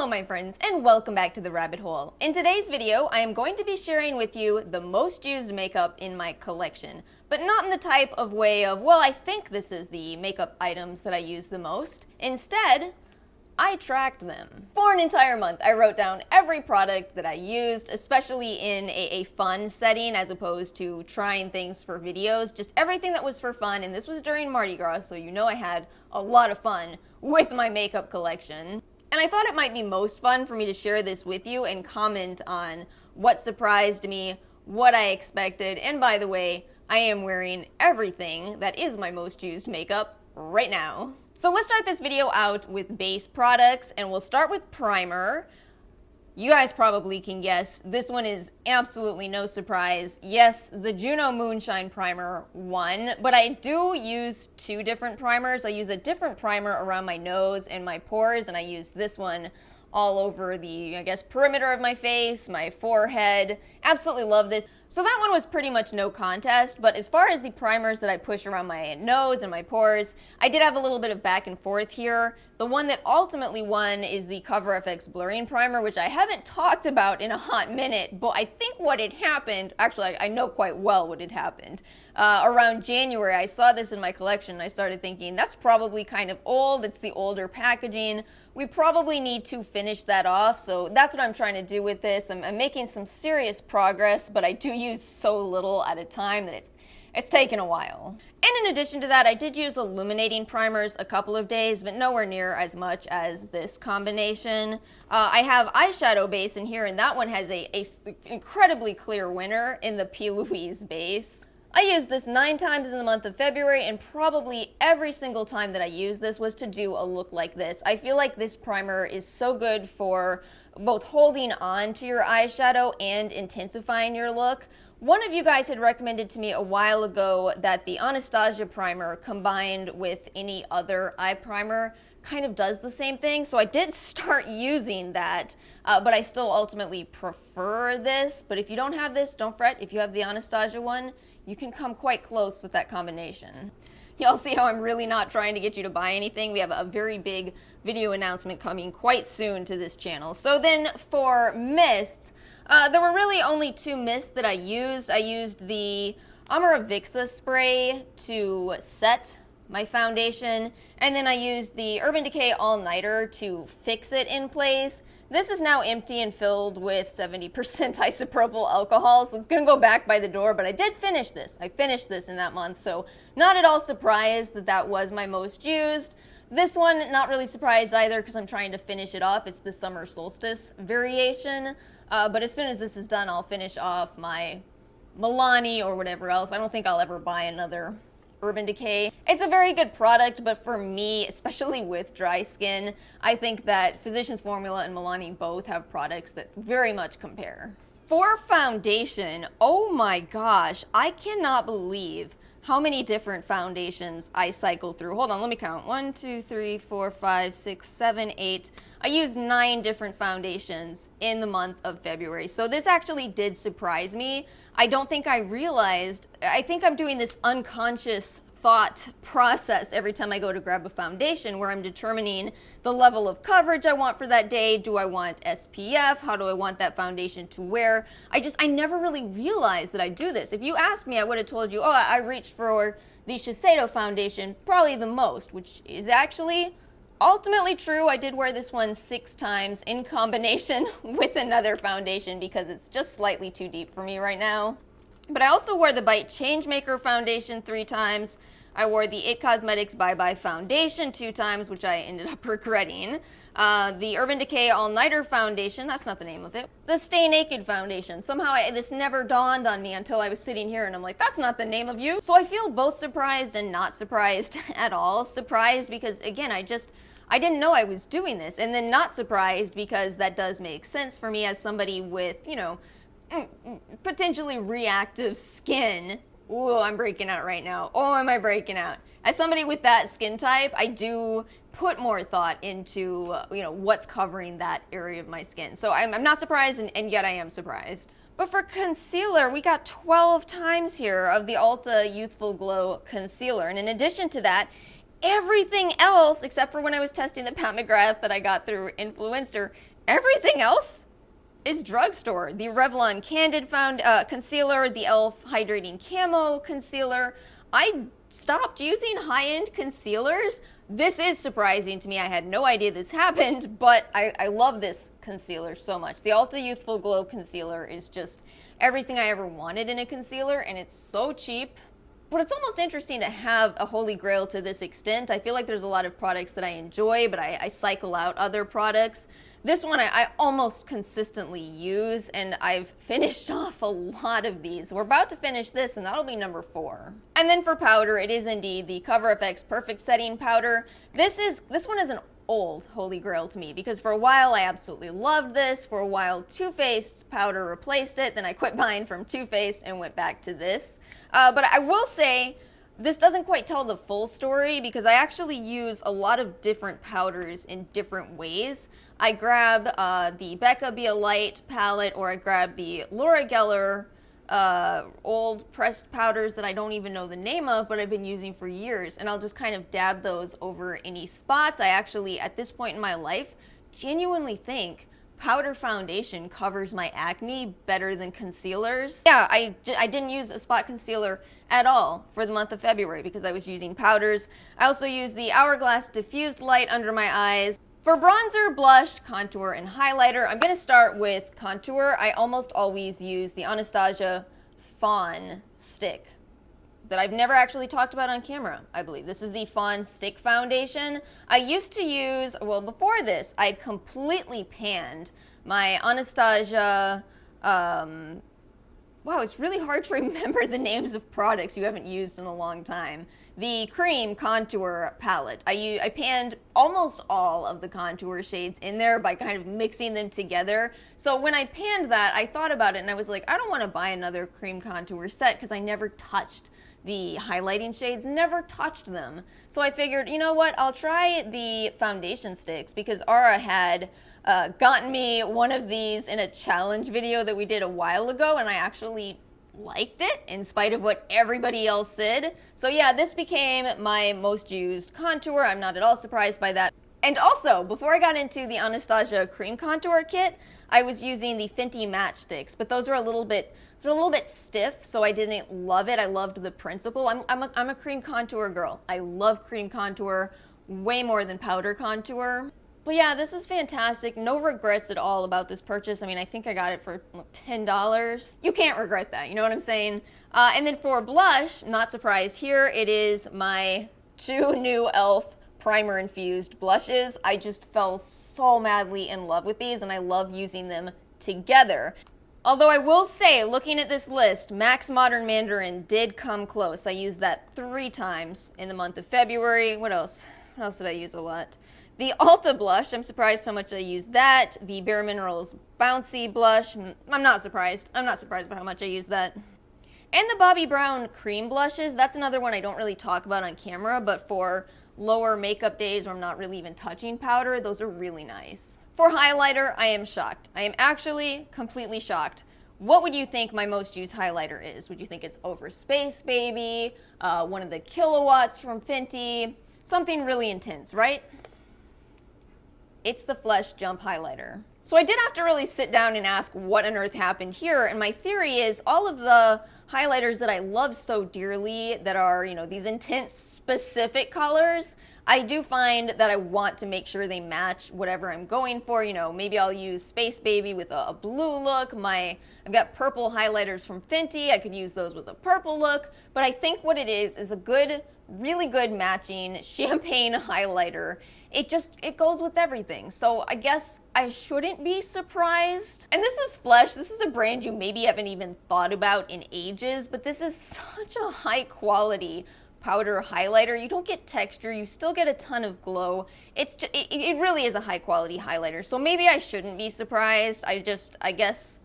Hello my friends, and welcome back to the rabbit hole. In today's video, I am going to be sharing with you the most used makeup in my collection, but not in the type of way of, well, I think this is the makeup items that I use the most. Instead, I tracked them. For an entire month, I wrote down every product that I used, especially in a fun setting as opposed to trying things for videos, just everything that was for fun, and this was during Mardi Gras, so you know I had a lot of fun with my makeup collection. And I thought it might be most fun for me to share this with you and comment on what surprised me, what I expected, and by the way, I am wearing everything that is my most used makeup right now. So let's start this video out with base products, and we'll start with primer. You guys probably can guess, this one is absolutely no surprise. Yes, the Juno Moonshine Primer won, but I do use two different primers. I use a different primer around my nose and my pores, and I use this one all over the, I guess, perimeter of my face, my forehead. Absolutely love this. So that one was pretty much no contest, but as far as the primers that I push around my nose and my pores, I did have a little bit of back and forth here. The one that ultimately won is the Cover FX Blurring Primer, which I haven't talked about in a hot minute, but I think what had happened, actually I know quite well what had happened. Around January, I saw this in my collection, and I started thinking, that's probably kind of old, it's the older packaging. We probably need to finish that off, so that's what I'm trying to do with this. I'm making some serious progress, but I do use so little at a time that it's taken a while. And in addition to that, I did use illuminating primers a couple of days, but nowhere near as much as this combination. I have eyeshadow base in here, and that one has a incredibly clear winner in the P. Louise base. I used this 9 times in the month of February, and probably every single time that I used this was to do a look like this. I feel like this primer is so good for both holding on to your eyeshadow and intensifying your look. One of you guys had recommended to me a while ago that the Anastasia primer combined with any other eye primer kind of does the same thing, so I did start using that, but I still ultimately prefer this. But if you don't have this, don't fret. If you have the Anastasia one, you can come quite close with that combination. Y'all see how I'm really not trying to get you to buy anything? We have a very big video announcement coming quite soon to this channel. So then for mists, there were really only 2 mists that I used. I used the Amara Vixa spray to set my foundation, and then I used the Urban Decay All Nighter to fix it in place. This is now empty and filled with 70% isopropyl alcohol, so it's going to go back by the door, but I did finish this. I finished this in that month, so not at all surprised that that was my most used. This one, not really surprised either, because I'm trying to finish it off. It's the Summer Solstice variation, but as soon as this is done, I'll finish off my Milani or whatever else. I don't think I'll ever buy another Urban Decay. It's a very good product, but for me, especially with dry skin, I think that Physicians Formula and Milani both have products that very much compare. For foundation, oh my gosh, I cannot believe how many different foundations I cycle through. Hold on, let me count. 1, 2, 3, 4, 5, 6, 7, 8. I used 9 different foundations in the month of February. So this actually did surprise me. I don't think I realized, I think I'm doing this unconscious thought process every time I go to grab a foundation where I'm determining the level of coverage I want for that day. Do I want SPF? How do I want that foundation to wear? I never really realized that I do this. If you asked me, I would have told you, oh, I reached for the Shiseido foundation probably the most, which is actually ultimately true. I did wear this one 6 times in combination with another foundation because it's just slightly too deep for me right now. But I also wore the Bite Changemaker foundation 3 times. I wore the It Cosmetics Bye Bye foundation 2 times, which I ended up regretting. The Urban Decay All Nighter foundation, that's not the name of it. The Stay Naked foundation. Somehow this never dawned on me until I was sitting here and I'm like, that's not the name of you. So I feel both surprised and not surprised at all. Surprised because, again, I didn't know I was doing this, and then not surprised because that does make sense for me as somebody with, you know, potentially reactive skin. Ooh, I'm breaking out right now. Oh, am I breaking out? As somebody with that skin type, I do put more thought into, you know, what's covering that area of my skin. So I'm not surprised, and yet I am surprised. But for concealer, we got 12 times here of the Ulta Youthful Glow Concealer. And in addition to that, everything else, except for when I was testing the Pat McGrath that I got through Influencer, Everything else is drugstore. The Revlon Candid Concealer, the e.l.f. Hydrating Camo Concealer. I stopped using high-end concealers. This is surprising to me. I had no idea this happened, but I love this concealer so much. The Ulta Youthful Glow Concealer is just everything I ever wanted in a concealer, and it's so cheap. But it's almost interesting to have a holy grail to this extent. I feel like there's a lot of products that I enjoy, but I cycle out other products. This one I almost consistently use, and I've finished off a lot of these. We're about to finish this, and that'll be number 4. And then for powder, it is indeed the Cover FX Perfect Setting Powder. This one is an old holy grail to me, because for a while I absolutely loved this. For a while, Too Faced's powder replaced it. Then I quit buying from Too Faced and went back to this. But I will say, this doesn't quite tell the full story, because I actually use a lot of different powders in different ways. I grab the Becca Be a Light palette, or I grab the Laura Geller old pressed powders that I don't even know the name of, but I've been using for years, and I'll just kind of dab those over any spots. I actually, at this point in my life, genuinely think powder foundation covers my acne better than concealers. Yeah, I didn't use a spot concealer at all for the month of February because I was using powders. I also used the Hourglass Diffused Light under my eyes. For bronzer, blush, contour, and highlighter, I'm going to start with contour. I almost always use the Anastasia Fawn Stick that I've never actually talked about on camera, I believe. This is the Fawn Stick Foundation. I used to use, well, before this, I completely panned my Anastasia, wow, it's really hard to remember the names of products you haven't used in a long time. The Cream Contour Palette. I panned almost all of the contour shades in there by kind of mixing them together. So when I panned that, I thought about it and I was like, I don't want to buy another cream contour set because I never touched the highlighting shades, never touched them. So I figured, you know what, I'll try the foundation sticks because Ara had gotten me one of these in a challenge video that we did a while ago, and I actually liked it in spite of what everybody else said. So yeah, this became my most used contour. I'm not at all surprised by that. And also, before I got into the Anastasia Cream Contour Kit, I was using the Fenty Matchsticks, but those are a little bit stiff, so I didn't love it. I loved the principle. I'm a cream contour girl. I love cream contour way more than powder contour. But yeah, this is fantastic. No regrets at all about this purchase. I mean, I think I got it for $10. You can't regret that, you know what I'm saying? And then for blush, not surprised here, it is my 2 new e.l.f. primer infused blushes. I just fell so madly in love with these, and I love using them together. Although I will say, looking at this list, MAC's Modern Mandarin did come close. I used that 3 times in the month of February. What else? What else did I use a lot? The Ulta blush, I'm surprised how much I used that. The Bare Minerals Bouncy blush, I'm not surprised. I'm not surprised by how much I used that. And the Bobbi Brown cream blushes, that's another one I don't really talk about on camera, but for lower makeup days where I'm not really even touching powder, those are really nice. For highlighter, I am shocked. I am actually completely shocked. What would you think my most used highlighter is? Would you think it's Over Space Baby, one of the Kilowatts from Fenty, something really intense, right? It's the Flesh Jump Highlighter. So I did have to really sit down and ask what on earth happened here, and my theory is all of the highlighters that I love so dearly that are, you know, these intense specific colors, I do find that I want to make sure they match whatever I'm going for. You know, maybe I'll use Space Baby with a blue look. I've got purple highlighters from Fenty. I could use those with a purple look, but I think what it is a good, really good matching champagne highlighter. It goes with everything. So I guess I shouldn't be surprised. And this is Flesh. This is a brand you maybe haven't even thought about in ages, but this is such a high quality powder highlighter. You don't get texture, you still get a ton of glow. It really is a high quality highlighter. So maybe I shouldn't be surprised. I guess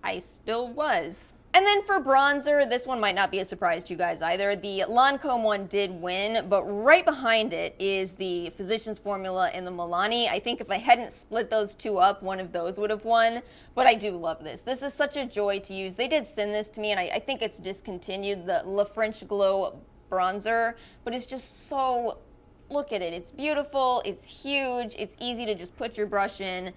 I still was. And then for bronzer, this one might not be a surprise to you guys either. The Lancome one did win, but right behind it is the Physicians Formula and the Milani. I think if I hadn't split those two up, one of those would have won, but I do love this. This is such a joy to use. They did send this to me, and I think it's discontinued, the La French Glow bronzer, but it's just so, look at it. It's beautiful, it's huge, it's easy to just put your brush in.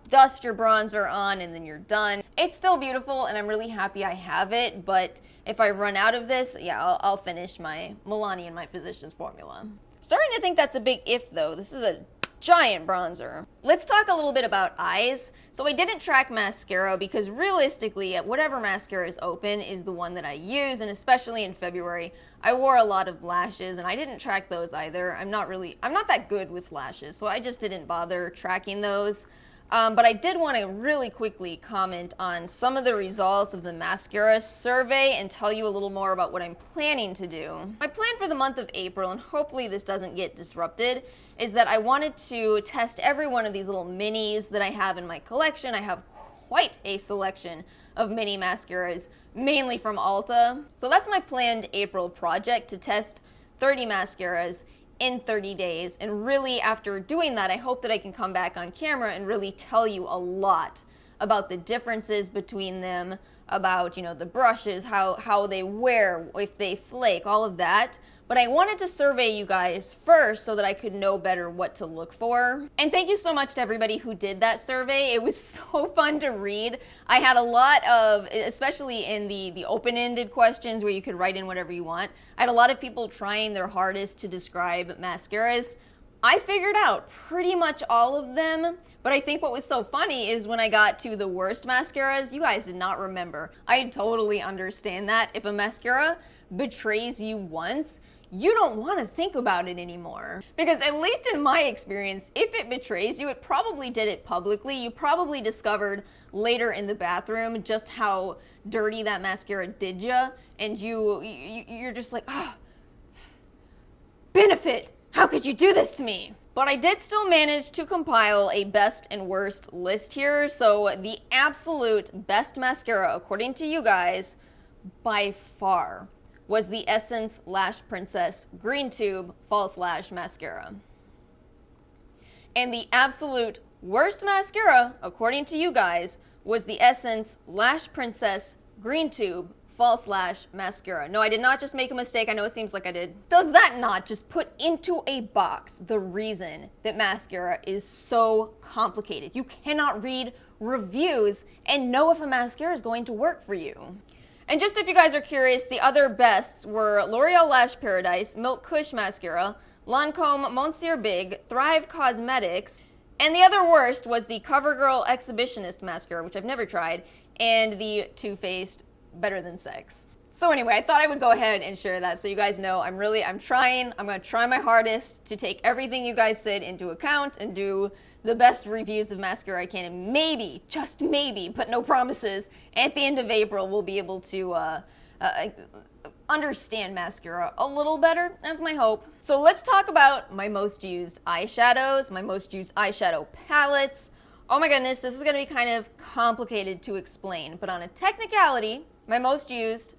dust your bronzer on and then you're done. It's still beautiful and I'm really happy I have it, but if I run out of this, yeah, I'll finish my Milani and My Physician's formula. Starting to think that's a big if though. This is a giant bronzer. Let's talk a little bit about eyes. So I didn't track mascara because realistically, whatever mascara is open is the one that I use, and especially in February, I wore a lot of lashes and I didn't track those either. I'm not that good with lashes, so I just didn't bother tracking those. But I did want to really quickly comment on some of the results of the mascara survey and tell you a little more about what I'm planning to do. My plan for the month of April, and hopefully this doesn't get disrupted, is that I wanted to test every one of these little minis that I have in my collection. I have quite a selection of mini mascaras, mainly from Ulta. So that's my planned April project, to test 30 mascaras in 30 days. And really, after doing that, I hope that I can come back on camera and really tell you a lot about the differences between them, about, the brushes, how they wear, if they flake, all of that. But I wanted to survey you guys first so that I could know better what to look for. And thank you so much to everybody who did that survey. It was so fun to read. I had a lot of, especially in the open-ended questions where you could write in whatever you want, I had a lot of people trying their hardest to describe mascaras. I figured out pretty much all of them, but I think what was so funny is when I got to the worst mascaras, you guys did not remember. I totally understand that. If a mascara betrays you once, you don't want to think about it anymore. Because at least in my experience, if it betrays you, it probably did it publicly. You probably discovered later in the bathroom just how dirty that mascara did you, and you're just like, oh, Benefit! How could you do this to me? But I did still manage to compile a best and worst list here. So the absolute best mascara, according to you guys, by far, was the Essence Lash Princess Green Tube False Lash Mascara. And the absolute worst mascara, according to you guys, was the Essence Lash Princess Green Tube False Lash Mascara. No, I did not just make a mistake. I know it seems like I did. Does that not just put into a box the reason that mascara is so complicated? You cannot read reviews and know if a mascara is going to work for you. And just if you guys are curious, the other bests were L'Oreal Lash Paradise, Milk Kush Mascara, Lancome Monsieur Big, Thrive Cosmetics, and the other worst was the CoverGirl Exhibitionist Mascara, which I've never tried, and the Too Faced Better Than Sex. So anyway, I thought I would go ahead and share that so you guys know I'm going to try my hardest to take everything you guys said into account and do the best reviews of mascara I can, and maybe, just maybe, but no promises, at the end of April we'll be able to understand mascara a little better. That's my hope. So let's talk about my most used eyeshadows, my most used eyeshadow palettes. Oh my goodness, this is going to be kind of complicated to explain, but on a technicality, my most used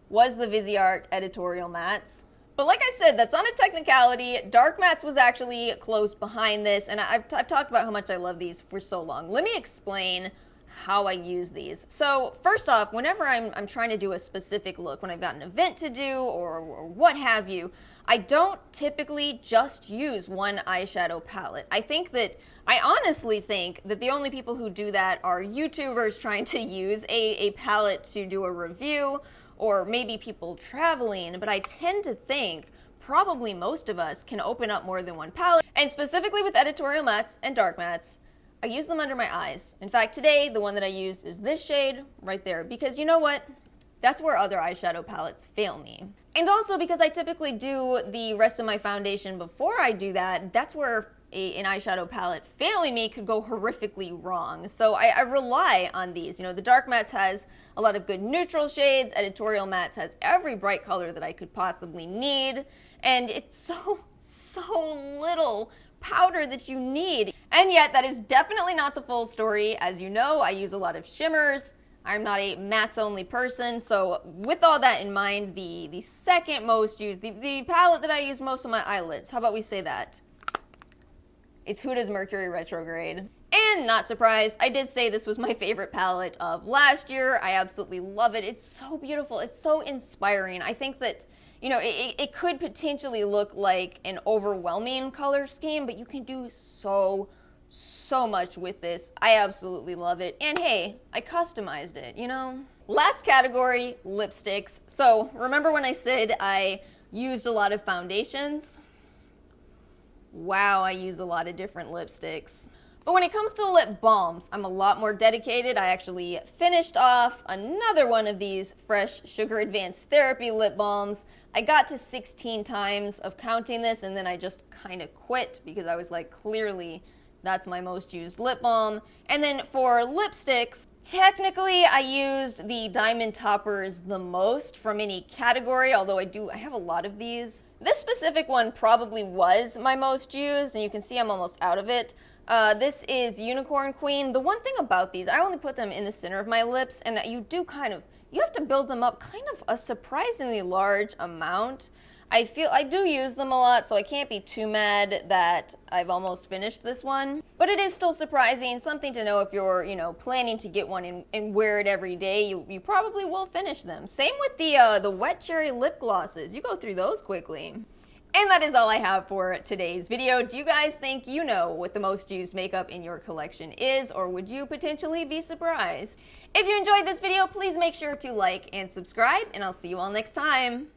was the Viseart Editorial Mattes. But like I said, that's on a technicality. Dark Mattes was actually close behind this, and I've talked about how much I love these for so long. Let me explain how I use these. So first off, whenever I'm trying to do a specific look, when I've got an event to do or what have you, I don't typically just use one eyeshadow palette. I honestly think that the only people who do that are YouTubers trying to use a palette to do a review, or maybe people traveling, but I tend to think probably most of us can open up more than one palette. And specifically with Editorial Mattes and Dark Mattes, I use them under my eyes. In fact, today, the one that I used is this shade right there, because you know what? That's where other eyeshadow palettes fail me. And also because I typically do the rest of my foundation before I do that, that's where an eyeshadow palette failing me could go horrifically wrong. So I rely on these. The Dark Mattes has a lot of good neutral shades. Editorial Mattes has every bright color that I could possibly need. And it's so little powder that you need. And yet that is definitely not the full story. As you know, I use a lot of shimmers. I'm not a mattes only person, so with all that in mind, the second most used, the palette that I use most on my eyelids, how about we say that? It's Huda's Mercury Retrograde. And not surprised, I did say this was my favorite palette of last year. I absolutely love it. It's so beautiful. It's so inspiring. I think that, it could potentially look like an overwhelming color scheme, but you can do so so much with this. I absolutely love it. And hey, I customized it, you know? Last category, lipsticks. So remember when I said I used a lot of foundations? Wow, I use a lot of different lipsticks. But when it comes to lip balms, I'm a lot more dedicated. I actually finished off another one of these Fresh Sugar Advanced Therapy lip balms. I got to 16 times of counting this, and then I just kind of quit because I was like, clearly that's my most used lip balm. And then for lipsticks, technically I used the Diamond Toppers the most from any category, although I have a lot of these. This specific one probably was my most used, and you can see I'm almost out of it. This is Unicorn Queen. The one thing about these, I only put them in the center of my lips, and you have to build them up kind of a surprisingly large amount. I do use them a lot, so I can't be too mad that I've almost finished this one. But it is still surprising, something to know if you're, planning to get one and wear it every day. You probably will finish them. Same with the Wet Cherry lip glosses. You go through those quickly. And that is all I have for today's video. Do you guys think you know what the most used makeup in your collection is, or would you potentially be surprised? If you enjoyed this video, please make sure to like and subscribe, and I'll see you all next time.